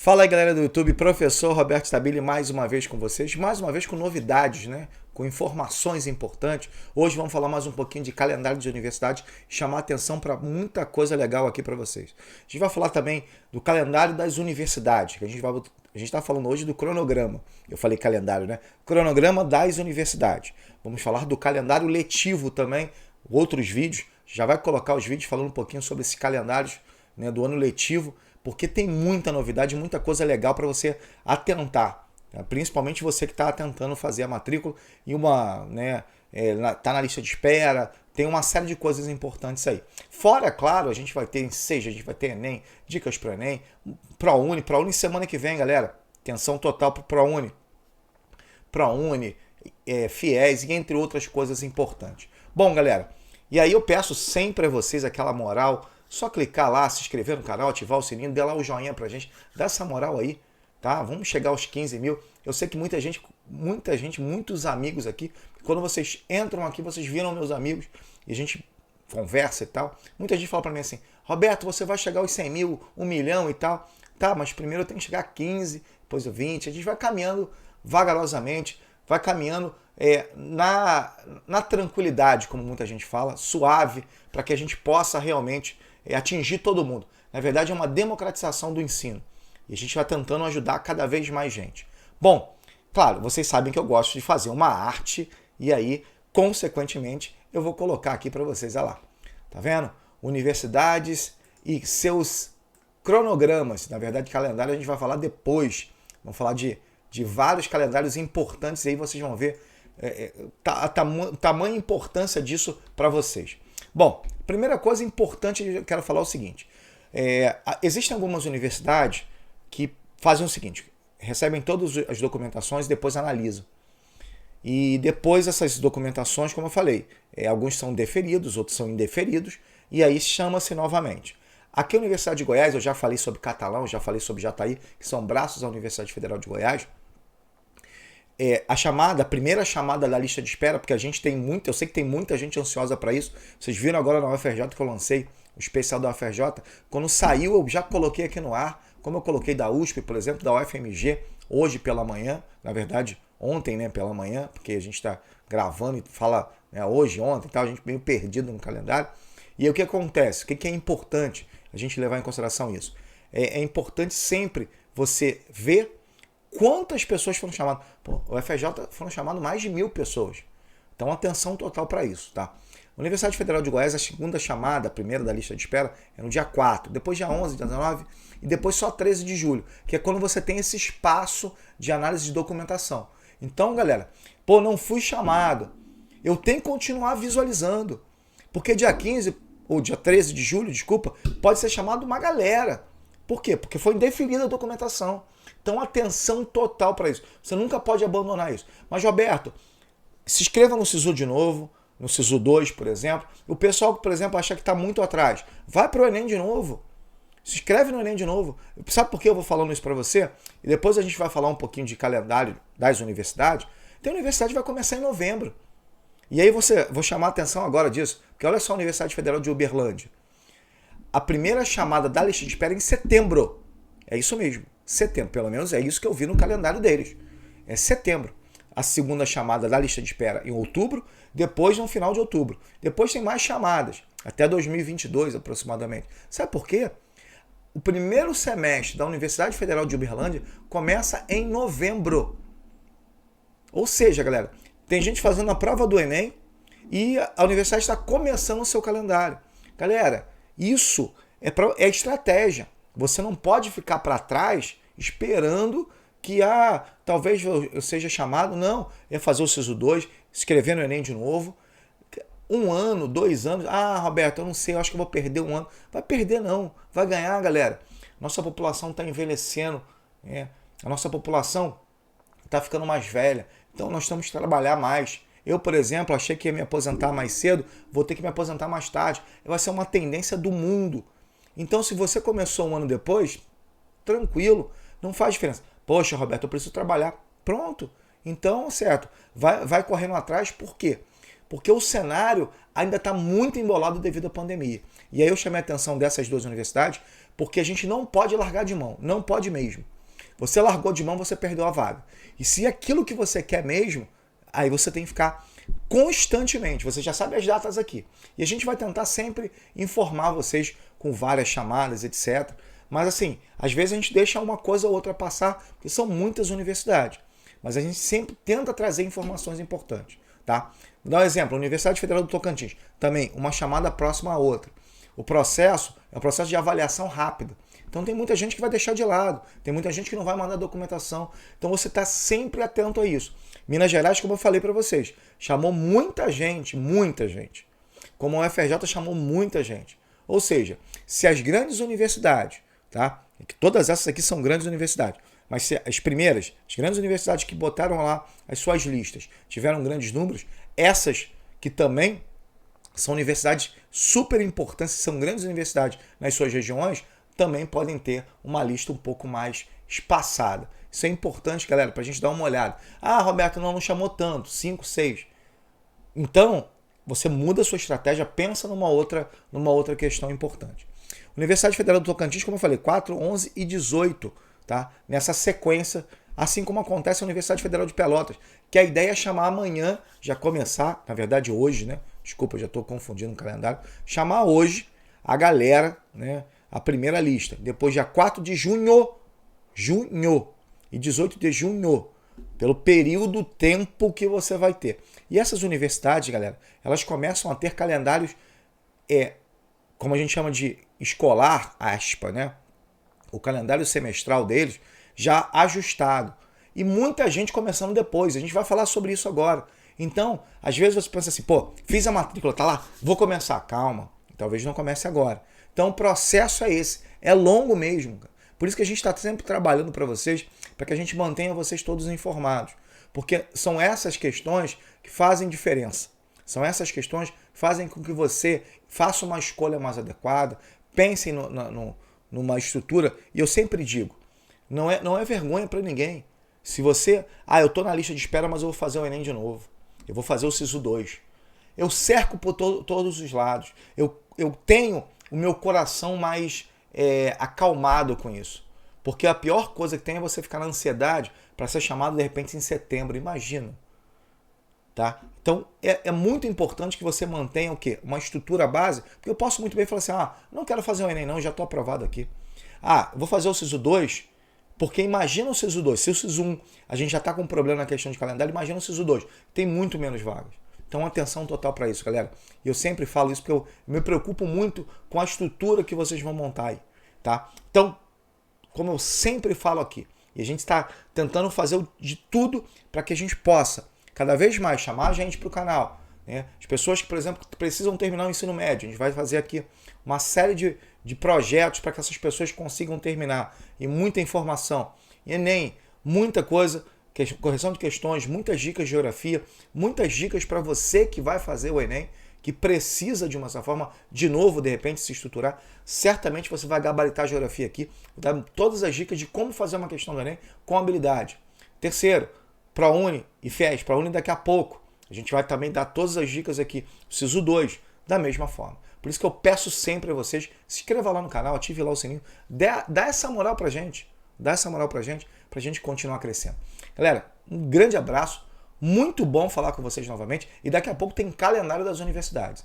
Fala aí, galera do YouTube, professor Roberto Stabile mais uma vez com vocês, mais uma vez com novidades, né? Com informações importantes. Hoje vamos falar mais um pouquinho de calendário de universidade, chamar atenção para muita coisa legal aqui para vocês. A gente vai falar também do calendário das universidades, que a gente está falando hoje do cronograma. Eu falei calendário, né? Cronograma das universidades. Vamos falar do calendário letivo também, outros vídeos. Já vai colocar os vídeos falando um pouquinho sobre esses calendários, né, do ano letivo, porque tem muita novidade, muita coisa legal para você atentar. Tá? Principalmente você que está tentando fazer a matrícula e tá na lista de espera, tem uma série de coisas importantes aí. Fora, claro, a gente vai ter Seja, a gente vai ter Enem, dicas para o Enem, ProUni semana que vem, galera. Atenção total para o ProUni, FIES e entre outras coisas importantes. Bom, galera, e aí eu peço sempre a vocês aquela moral. Só clicar lá, se inscrever no canal, ativar o sininho, dê lá o joinha pra gente, dá essa moral aí, tá? Vamos chegar aos 15 mil. Eu sei que muita gente, muitos amigos aqui, quando vocês entram aqui, vocês viram meus amigos e a gente conversa e tal. Muita gente fala pra mim assim, Roberto, você vai chegar aos 100 mil, 1 milhão e tal. Tá, mas primeiro eu tenho que chegar a 15, depois a 20. A gente vai caminhando vagarosamente, vai caminhando na tranquilidade, como muita gente fala, suave, para que a gente possa realmente atingir todo mundo. Na verdade, é uma democratização do ensino. E a gente vai tentando ajudar cada vez mais gente. Bom, claro, vocês sabem que eu gosto de fazer uma arte e aí, consequentemente, eu vou colocar aqui para vocês, olha lá. Tá vendo? Universidades e seus cronogramas. Na verdade, calendário a gente vai falar depois. Vamos falar de vários calendários importantes aí, vocês vão ver a tamanha importância disso para vocês. Bom, primeira coisa importante que eu quero falar é o seguinte. Existem algumas universidades que fazem o seguinte, recebem todas as documentações e depois analisam. E depois essas documentações, como eu falei, alguns são deferidos, outros são indeferidos, e aí chama-se novamente. Aqui na Universidade de Goiás, eu já falei sobre Catalão, já falei sobre Jataí, que são braços da Universidade Federal de Goiás. A primeira chamada da lista de espera, porque a gente tem eu sei que tem muita gente ansiosa para isso. Vocês viram agora na UFRJ que eu lancei o especial da UFRJ. Quando saiu, eu já coloquei aqui no ar, como eu coloquei da USP, por exemplo, da UFMG, hoje pela manhã, na verdade, ontem, né, pela manhã, porque a gente está gravando e fala, né, hoje, ontem, tá, a gente meio perdido no calendário. E aí o que acontece? O que é importante a gente levar em consideração isso? É importante sempre você ver quantas pessoas foram chamadas. Pô, o FJ foram chamadas mais de 1.000 pessoas. Então, atenção total para isso, tá? Universidade Federal de Goiás, a segunda chamada, a primeira da lista de espera, é no dia 4, depois dia 11, dia 19 e depois só 13 de julho, que é quando você tem esse espaço de análise de documentação. Então, galera, pô, não fui chamado. Eu tenho que continuar visualizando. Porque dia 15, ou dia 13 de julho, desculpa, pode ser chamado uma galera. Por quê? Porque foi indeferida a documentação. Então, atenção total para isso. Você nunca pode abandonar isso. Mas, Roberto, se inscreva no SISU de novo, no SISU 2, por exemplo. O pessoal que, por exemplo, acha que está muito atrás, vai para o Enem de novo. Se inscreve no Enem de novo. Sabe por que eu vou falando isso para você? E depois a gente vai falar um pouquinho de calendário das universidades. Então, a universidade vai começar em novembro. E aí vou chamar a atenção agora disso, porque olha só a Universidade Federal de Uberlândia. A primeira chamada da lista de espera é em setembro. É isso mesmo, setembro. Pelo menos é isso que eu vi no calendário deles. É setembro. A segunda chamada da lista de espera em outubro, depois no final de outubro. Depois tem mais chamadas, até 2022 aproximadamente. Sabe por quê? O primeiro semestre da Universidade Federal de Uberlândia começa em novembro. Ou seja, galera, tem gente fazendo a prova do Enem e a universidade está começando o seu calendário. Galera, isso é estratégia. Você não pode ficar para trás esperando que talvez eu seja chamado. Não, é fazer o SISU 2, escrever no Enem de novo. 1 ano, 2 anos. Roberto, eu não sei, eu acho que eu vou perder 1 ano. Vai perder não, vai ganhar, galera. Nossa população está envelhecendo. A nossa população está ficando mais velha. Então nós temos que trabalhar mais. Eu, por exemplo, achei que ia me aposentar mais cedo, vou ter que me aposentar mais tarde. Vai ser uma tendência do mundo. Então, se você começou 1 ano depois, tranquilo, não faz diferença. Poxa, Roberto, eu preciso trabalhar. Pronto. Então, certo. Vai correndo atrás, por quê? Porque o cenário ainda está muito embolado devido à pandemia. E aí eu chamei a atenção dessas duas universidades, porque a gente não pode largar de mão. Não pode mesmo. Você largou de mão, você perdeu a vaga. E se aquilo que você quer mesmo, aí você tem que ficar constantemente. Você já sabe as datas aqui. E a gente vai tentar sempre informar vocês com várias chamadas, etc. Mas assim, às vezes a gente deixa uma coisa ou outra passar, porque são muitas universidades. Mas a gente sempre tenta trazer informações importantes, tá? Vou dar um exemplo, a Universidade Federal do Tocantins, também uma chamada próxima à outra. O processo é um processo de avaliação rápida. Então tem muita gente que vai deixar de lado, tem muita gente que não vai mandar documentação. Então você está sempre atento a isso. Minas Gerais, como eu falei para vocês, chamou muita gente, como a UFRJ chamou muita gente. Ou seja, se as grandes universidades, tá? Todas essas aqui são grandes universidades, mas se as primeiras, as grandes universidades que botaram lá as suas listas, tiveram grandes números, essas que também são universidades super importantes, são grandes universidades nas suas regiões, também podem ter uma lista um pouco mais espaçada. Isso é importante, galera, para a gente dar uma olhada. Ah, Roberto, não chamou tanto, 5, 6. Então, você muda a sua estratégia, pensa numa outra questão importante. Universidade Federal do Tocantins, como eu falei, 4, 11 e 18, tá? Nessa sequência, assim como acontece na Universidade Federal de Pelotas, que a ideia é chamar amanhã, já começar, na verdade hoje, né? Desculpa, eu já estou confundindo o calendário. Chamar hoje a galera, né? A primeira lista. Depois, dia 4 de junho e 18 de junho, pelo período tempo que você vai ter. E essas universidades, galera, elas começam a ter calendários, como a gente chama de escolar, aspa, né? O calendário semestral deles já ajustado. E muita gente começando depois. A gente vai falar sobre isso agora. Então, às vezes você pensa assim, pô, fiz a matrícula, tá lá, vou começar. Calma, talvez não comece agora. Então, o processo é esse. É longo mesmo. Por isso que a gente está sempre trabalhando para vocês, para que a gente mantenha vocês todos informados. Porque são essas questões que fazem diferença. São essas questões que fazem com que você faça uma escolha mais adequada, pense numa estrutura. E eu sempre digo, não é vergonha para ninguém. Se você, eu estou na lista de espera, mas eu vou fazer o Enem de novo. Eu vou fazer o SISU 2. Eu cerco por todos os lados. Eu tenho o meu coração mais acalmado com isso. Porque a pior coisa que tem é você ficar na ansiedade para ser chamado de repente em setembro. Imagina. Tá? Então é muito importante que você mantenha o quê? Uma estrutura base. Porque eu posso muito bem falar assim, não quero fazer o Enem não, já estou aprovado aqui. Vou fazer o SISU 2, porque imagina o SISU 2. Se o SISU 1 a gente já está com um problema na questão de calendário, imagina o SISU 2. Tem muito menos vagas. Então, atenção total para isso, galera. E eu sempre falo isso porque eu me preocupo muito com a estrutura que vocês vão montar aí, tá? Então, como eu sempre falo aqui, e a gente está tentando fazer de tudo para que a gente possa cada vez mais chamar a gente para o canal, né? As pessoas que, por exemplo, precisam terminar o ensino médio, a gente vai fazer aqui uma série de projetos para que essas pessoas consigam terminar. E muita informação. Enem, muita coisa, correção de questões, muitas dicas de geografia, muitas dicas para você que vai fazer o Enem, que precisa de uma certa forma, de novo, de repente, se estruturar. Certamente você vai gabaritar a geografia aqui, dar todas as dicas de como fazer uma questão do Enem com habilidade. Terceiro, ProUni e FIES. ProUni daqui a pouco. A gente vai também dar todas as dicas aqui. SISU 2, da mesma forma. Por isso que eu peço sempre a vocês, se inscreva lá no canal, ative lá o sininho, dá essa moral pra gente. Dá essa moral pra gente continuar crescendo. Galera, um grande abraço. Muito bom falar com vocês novamente. E daqui a pouco tem calendário das universidades.